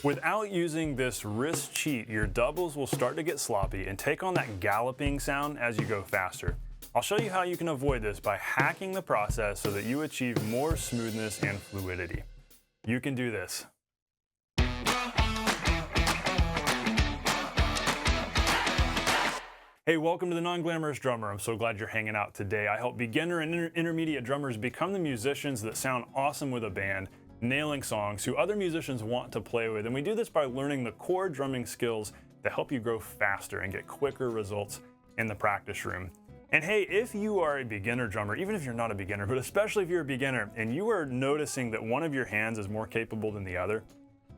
Without using this wrist cheat, your doubles will start to get sloppy and take on that galloping sound as you go faster. I'll show you how you can avoid this by hacking the process so that you achieve more smoothness and fluidity. You can do this. Hey, welcome to the Non-Glamorous Drummer. I'm so glad you're hanging out today. I help beginner and intermediate drummers become the musicians that sound awesome with a band, nailing songs who other musicians want to play with. And we do this by learning the core drumming skills that help you grow faster and get quicker results in the practice room. And hey, if you are a beginner drummer, even if you're not a beginner, but especially if you're a beginner and you are noticing that one of your hands is more capable than the other,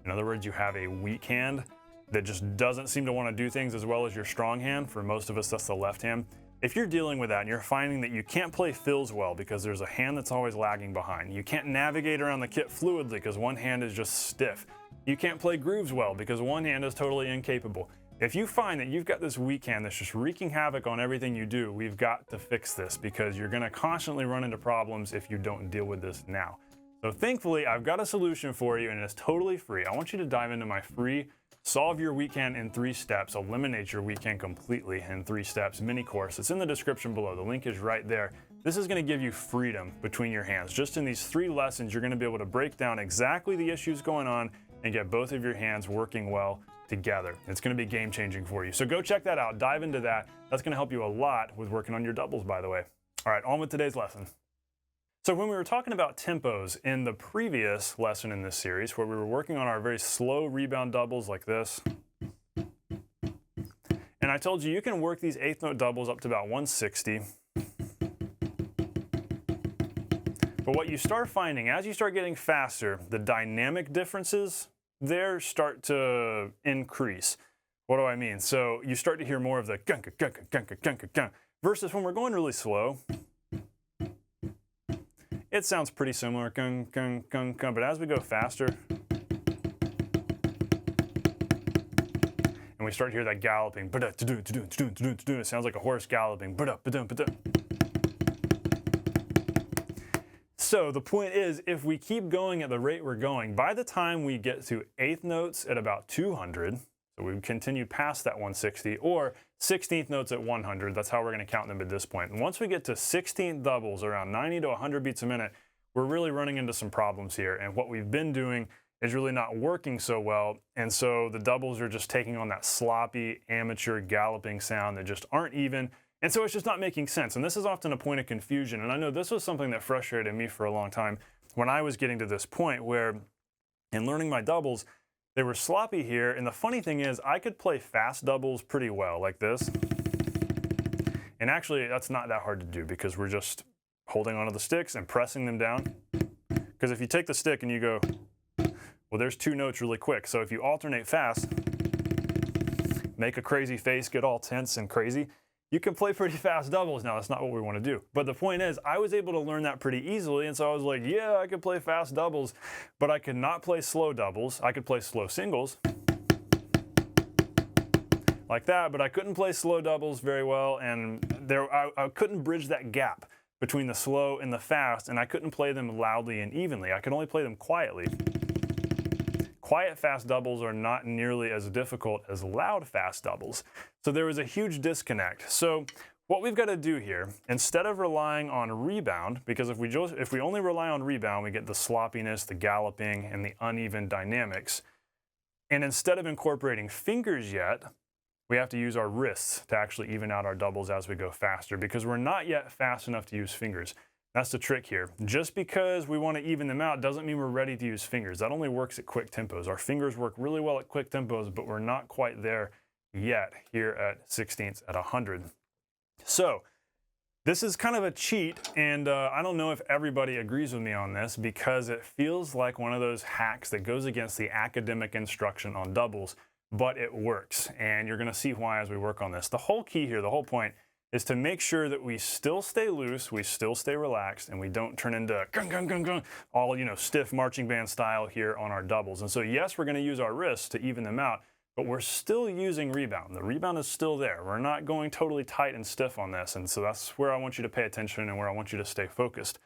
in other words, you have a weak hand that just doesn't seem to want to do things as well as your strong hand, for most of us that's the left hand. If you're dealing with that and you're finding that you can't play fills well because there's a hand that's always lagging behind, you can't navigate around the kit fluidly because one hand is just stiff, you can't play grooves well because one hand is totally incapable. If you find that you've got this weak hand that's just wreaking havoc on everything you do, we've got to fix this because you're going to constantly run into problems if you don't deal with this now. So thankfully, I've got a solution for you and it's totally free. I want you to dive into my free Solve Your Weak Hand in 3 Steps, Eliminate Your Weak Hand Completely in 3 Steps mini course. It's in the description below. The link is right there. This is going to give you freedom between your hands. Just in these 3 lessons, you're going to be able to break down exactly the issues going on and get both of your hands working well together. It's going to be game changing for you. So go check that out. Dive into that. That's going to help you a lot with working on your doubles, by the way. All right, on with today's lesson. So when we were talking about tempos in the previous lesson in this series, where we were working on our very slow rebound doubles like this, and I told you can work these 8th note doubles up to about 160. But what you start finding as you start getting faster, the dynamic differences there start to increase. What do I mean? So you start to hear more of the gunka gunka gunka gunka gunka versus when we're going really slow. It sounds pretty similar, gung, gung, gung, gung, but as we go faster, and we start to hear that galloping, it sounds like a horse galloping. So the point is, if we keep going at the rate we're going, by the time we get to 8th notes at about 200, so we continue past that 160, or 16th notes at 100, that's how we're going to count them at this point. And once we get to 16th doubles around 90 to 100 beats a minute, we're really running into some problems here. And what we've been doing is really not working so well. And so the doubles are just taking on that sloppy, amateur galloping sound that just aren't even. And so it's just not making sense. And this is often a point of confusion. And I know this was something that frustrated me for a long time when I was getting to this point where in learning my doubles, they were sloppy here, and the funny thing is I could play fast doubles pretty well, like this. And actually, that's not that hard to do because we're just holding onto the sticks and pressing them down. Because if you take the stick and you go, well, there's 2 notes really quick. So if you alternate fast, make a crazy face, get all tense and crazy, you can play pretty fast doubles. Now, that's not what we want to do. But the point is, I was able to learn that pretty easily. And so I was like, yeah, I could play fast doubles, but I could not play slow doubles. I could play slow singles like that, but I couldn't play slow doubles very well. And I couldn't bridge that gap between the slow and the fast, and I couldn't play them loudly and evenly. I could only play them quietly. Quiet fast doubles are not nearly as difficult as loud fast doubles. So there was a huge disconnect. So what we've got to do here, instead of relying on rebound, because if we only rely on rebound, we get the sloppiness, the galloping, and the uneven dynamics. And instead of incorporating fingers yet, we have to use our wrists to actually even out our doubles as we go faster, because we're not yet fast enough to use fingers. That's the trick here. Just because we want to even them out doesn't mean we're ready to use fingers. That only works at quick tempos. Our fingers work really well at quick tempos, but we're not quite there yet here at 16ths at 100. So this is kind of a cheat, and I don't know if everybody agrees with me on this because it feels like one of those hacks that goes against the academic instruction on doubles, but it works, and you're going to see why as we work on this. The whole key here, the whole point, is to make sure that we still stay loose, we still stay relaxed, and we don't turn into gung, gung, gung, gung, all stiff marching band style here on our doubles. And so yes, we're going to use our wrists to even them out, but we're still using rebound. The rebound is still there. We're not going totally tight and stiff on this, and so that's where I want you to pay attention and where I want you to stay focused.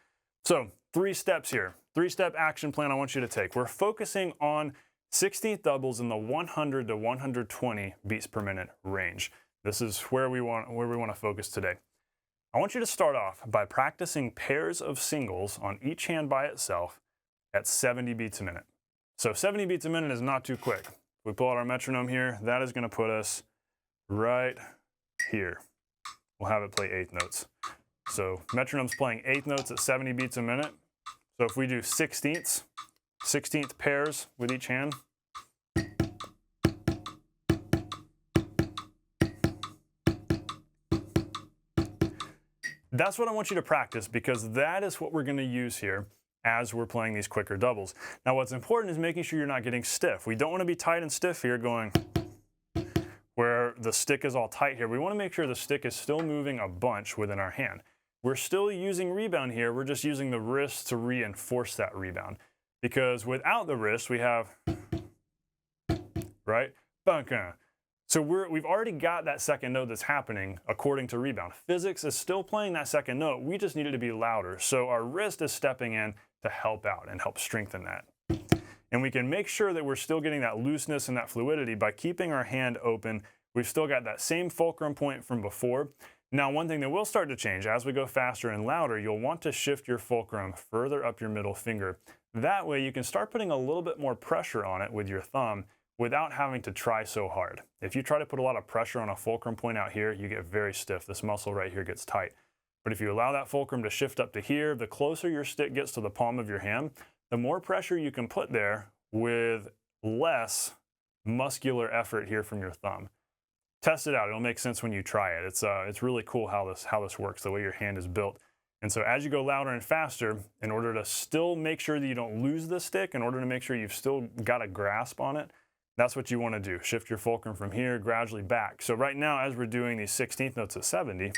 So 3 steps here, 3-step action plan I want you to take. We're focusing on 16th doubles in the 100 to 120 beats per minute range. This is where we want to focus today. I want you to start off by practicing pairs of singles on each hand by itself at 70 beats a minute. So 70 beats a minute is not too quick. If we pull out our metronome here, that is going to put us right here. We'll have it play eighth notes. So metronome's playing eighth notes at 70 beats a minute. So if we do 16th pairs with each hand, that's what I want you to practice, because that is what we're going to use here as we're playing these quicker doubles. Now what's important is making sure you're not getting stiff. We don't want to be tight and stiff here, going where the stick is all tight here. We want to make sure the stick is still moving a bunch within our hand. We're still using rebound here, we're just using the wrist to reinforce that rebound. Because without the wrist, we have, right? So we've already got that second note that's happening according to rebound. Physics is still playing that second note, we just need it to be louder. So our wrist is stepping in to help out and help strengthen that. And we can make sure that we're still getting that looseness and that fluidity by keeping our hand open. We've still got that same fulcrum point from before. Now, one thing that will start to change as we go faster and louder, you'll want to shift your fulcrum further up your middle finger. That way you can start putting a little bit more pressure on it with your thumb without having to try so hard. If you try to put a lot of pressure on a fulcrum point out here, you get very stiff. This muscle right here gets tight. But if you allow that fulcrum to shift up to here, the closer your stick gets to the palm of your hand, the more pressure you can put there with less muscular effort here from your thumb. Test it out. It'll make sense when you try it. It's really cool how this works, the way your hand is built. And so as you go louder and faster, in order to still make sure that you don't lose the stick, in order to make sure you've still got a grasp on it, that's what you want to do. Shift your fulcrum from here gradually back. So right now, as we're doing these 16th notes at 70,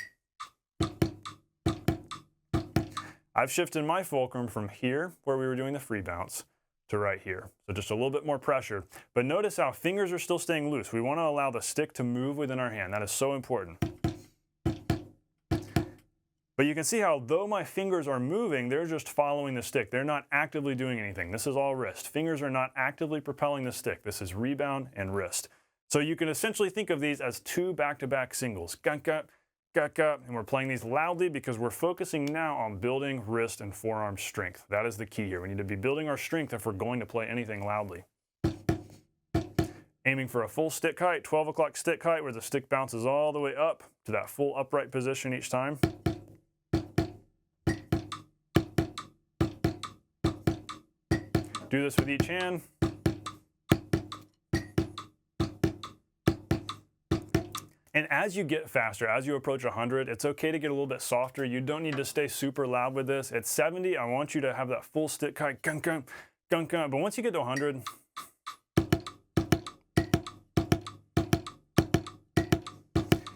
I've shifted my fulcrum from here, where we were doing the free bounce, to right here. So just a little bit more pressure. But notice how fingers are still staying loose. We want to allow the stick to move within our hand. That is so important. But you can see how, though my fingers are moving, they're just following the stick. They're not actively doing anything. This is all wrist. Fingers are not actively propelling the stick. This is rebound and wrist. So you can essentially think of these as two back-to-back singles. Gunka, gunka, and we're playing these loudly because we're focusing now on building wrist and forearm strength. That is the key here. We need to be building our strength if we're going to play anything loudly. Aiming for a full stick height, 12 o'clock stick height, where the stick bounces all the way up to that full upright position each time. Do this with each hand. And as you get faster, as you approach 100, it's okay to get a little bit softer. You don't need to stay super loud with this. At 70, I want you to have that full stick height, gun, gun, gun, gun. But once you get to 100,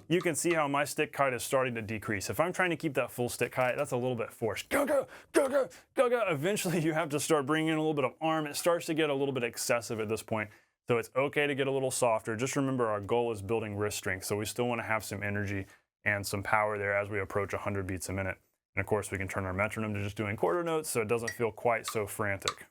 you can see how my stick height is starting to decrease. If I'm trying to keep that full stick height, that's a little bit forced. Go, go, go, go, go, go. Eventually you have to start bringing in a little bit of arm. It starts to get a little bit excessive at this point. So it's okay to get a little softer. Just remember, our goal is building wrist strength. So we still want to have some energy and some power there as we approach 100 beats a minute. And of course we can turn our metronome to just doing quarter notes so it doesn't feel quite so frantic.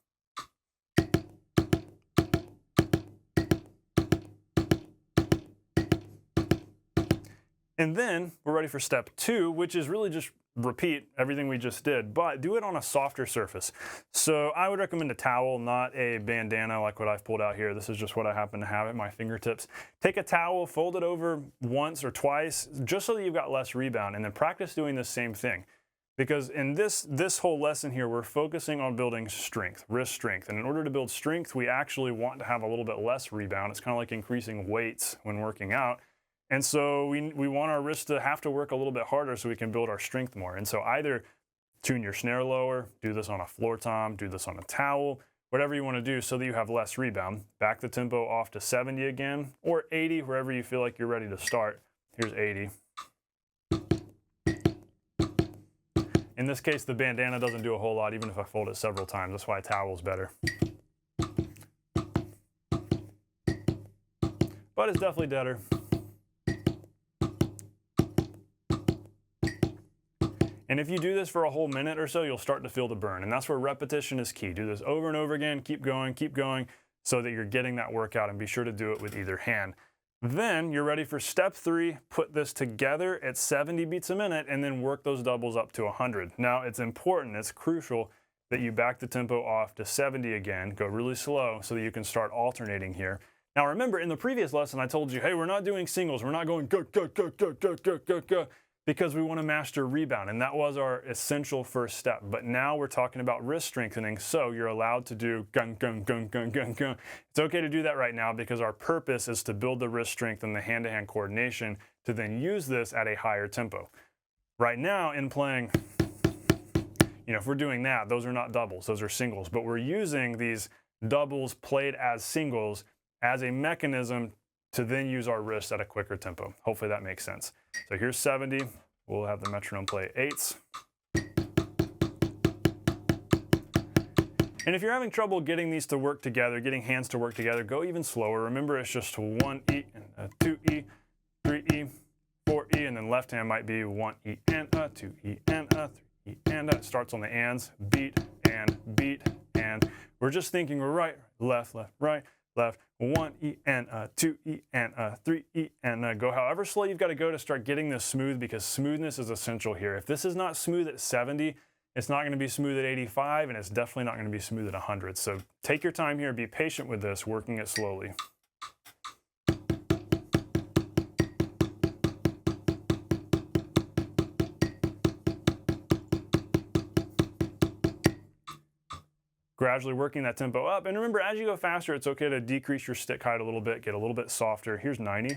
And then we're ready for step 2, which is really just repeat everything we just did, but do it on a softer surface. So I would recommend a towel, not a bandana like what I've pulled out here. This is just what I happen to have at my fingertips. Take a towel, fold it over once or twice, just so that you've got less rebound, and then practice doing the same thing. Because in this whole lesson here, we're focusing on building strength, wrist strength. And in order to build strength, we actually want to have a little bit less rebound. It's kind of like increasing weights when working out. And so we want our wrists to have to work a little bit harder so we can build our strength more. And so either tune your snare lower, do this on a floor tom, do this on a towel, whatever you want to do so that you have less rebound. Back the tempo off to 70 again, or 80, wherever you feel like you're ready to start. Here's 80. In this case, the bandana doesn't do a whole lot, even if I fold it several times. That's why a towel is better. But it's definitely deader. And if you do this for a whole minute or so, you'll start to feel the burn. And that's where repetition is key. Do this over and over again. Keep going, keep going. so that you're getting that workout, and be sure to do it with either hand. Then you're ready for step 3, put this together at 70 beats a minute and then work those doubles up to 100. Now it's important, it's crucial that you back the tempo off to 70 again, go really slow so that you can start alternating here. Now remember, in the previous lesson I told you, hey, we're not doing singles, we're not going go, go, go, go, go, go, go, go, because we want to master rebound, and that was our essential first step. But now we're talking about wrist strengthening, so you're allowed to do gun, gun, gun, gun, gun, gun. It's okay to do that right now because our purpose is to build the wrist strength and the hand-to-hand coordination to then use this at a higher tempo. Right now, in playing, if we're doing that, those are not doubles, those are singles, but we're using these doubles played as singles as a mechanism to then use our wrist at a quicker tempo. Hopefully that makes sense. So here's 70. We'll have the metronome play 8s. And if you're having trouble getting these to work together, getting hands to work together, go even slower. Remember, it's just 1E and a 2E, 3E, 4E, and then left hand might be 1E and a 2E and a 3E and a. It starts on the ands, beat, and. We're just thinking we're right, left, right, left, 1E and a 2E and a 3E and a. Go however slow you've got to go to start getting this smooth, because smoothness is essential here. If this is not smooth at 70, it's not going to be smooth at 85, and it's definitely not going to be smooth at 100. So take your time here, be patient with this, working it slowly. Gradually working that tempo up. And remember, as you go faster, it's okay to decrease your stick height a little bit, get a little bit softer. Here's 90.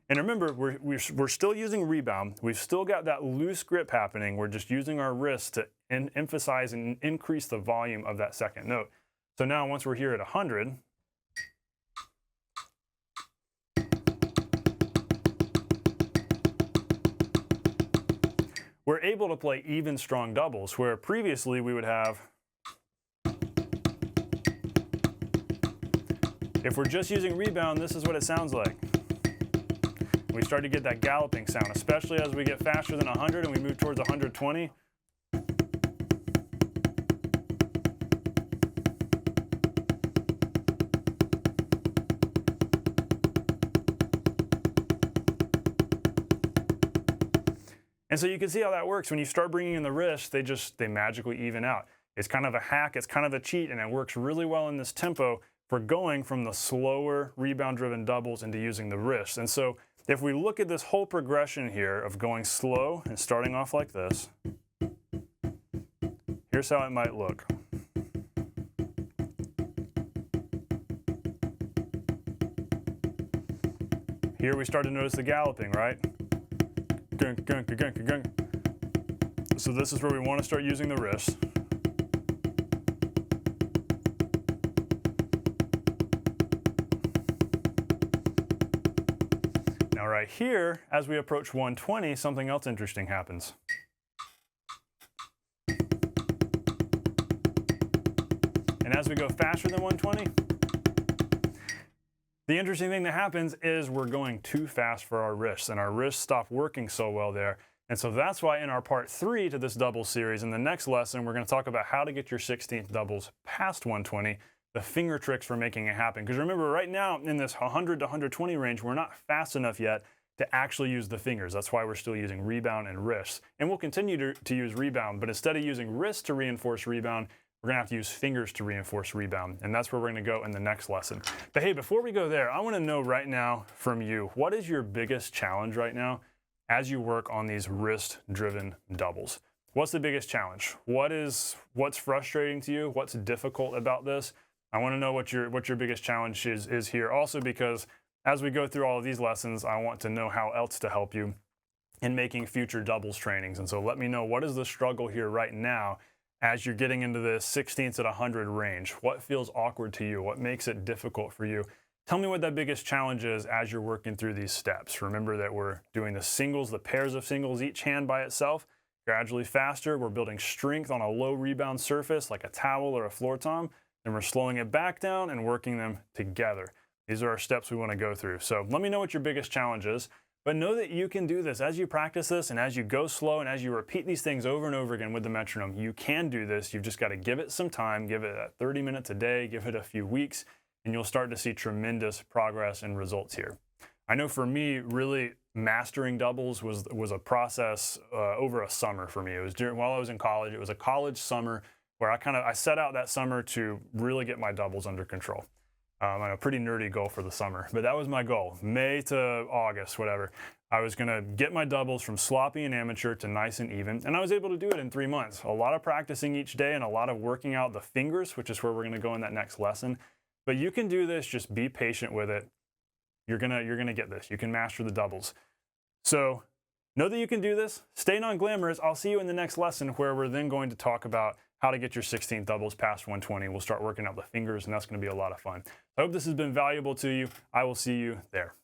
And remember, we're still using rebound. We've still got that loose grip happening. We're just using our wrists to emphasize and increase the volume of that second note. So now once we're here at 100, we're able to play even strong doubles, where previously we would have, if we're just using rebound, this is what it sounds like. We start to get that galloping sound, especially as we get faster than 100 and we move towards 120. And so you can see how that works. When you start bringing in the wrists, they magically even out. It's kind of a hack, it's kind of a cheat, and it works really well in this tempo for going from the slower rebound-driven doubles into using the wrists. And so if we look at this whole progression here of going slow and starting off like this, here's how it might look. Here we start to notice the galloping, right? Gunk, gunk, gunk, gunk. So this is where we want to start using the wrists. Now right here, as we approach 120, something else interesting happens. And as we go faster than 120, the interesting thing that happens is we're going too fast for our wrists, and our wrists stop working so well there. And so that's why in our part 3 to this double series, in the next lesson, we're going to talk about how to get your 16th doubles past 120, the finger tricks for making it happen. Because remember, right now in this 100 to 120 range, we're not fast enough yet to actually use the fingers. That's why we're still using rebound and wrists. And we'll continue to use rebound, but instead of using wrists to reinforce rebound, we're going to have to use fingers to reinforce rebound, and that's where we're going to go in the next lesson. But hey, before we go there, I want to know right now from you, what is your biggest challenge right now as you work on these wrist-driven doubles? What's the biggest challenge? What's frustrating to you? What's difficult about this? I want to know what your biggest challenge is here. Also, because as we go through all of these lessons, I want to know how else to help you in making future doubles trainings. And so let me know, what is the struggle here right now as you're getting into the 16ths at 100 range? What feels awkward to you? What makes it difficult for you? Tell me what that biggest challenge is as you're working through these steps. Remember that we're doing the singles, the pairs of singles, each hand by itself, gradually faster. We're building strength on a low rebound surface like a towel or a floor tom. Then we're slowing it back down and working them together. These are our steps we want to go through. So let me know what your biggest challenge is. But know that you can do this. As you practice this and as you go slow and as you repeat these things over and over again with the metronome, you can do this. You've just got to give it some time, give it 30 minutes a day, give it a few weeks, and you'll start to see tremendous progress and results here. I know for me, really mastering doubles was a process over a summer for me. It was while I was in college. It was a college summer where I set out that summer to really get my doubles under control. A pretty nerdy goal for the summer, but that was my goal. May to August, whatever. I was gonna get my doubles from sloppy and amateur to nice and even, and I was able to do it in 3 months. A lot of practicing each day and a lot of working out the fingers, which is where we're gonna go in that next lesson. But you can do this, just be patient with it. You're gonna get this. You can master the doubles. So know that you can do this. Stay non-glamorous. I'll see you in the next lesson where we're then going to talk about how to get your 16th doubles past 120. We'll start working out the fingers, and that's going to be a lot of fun. I hope this has been valuable to you. I will see you there.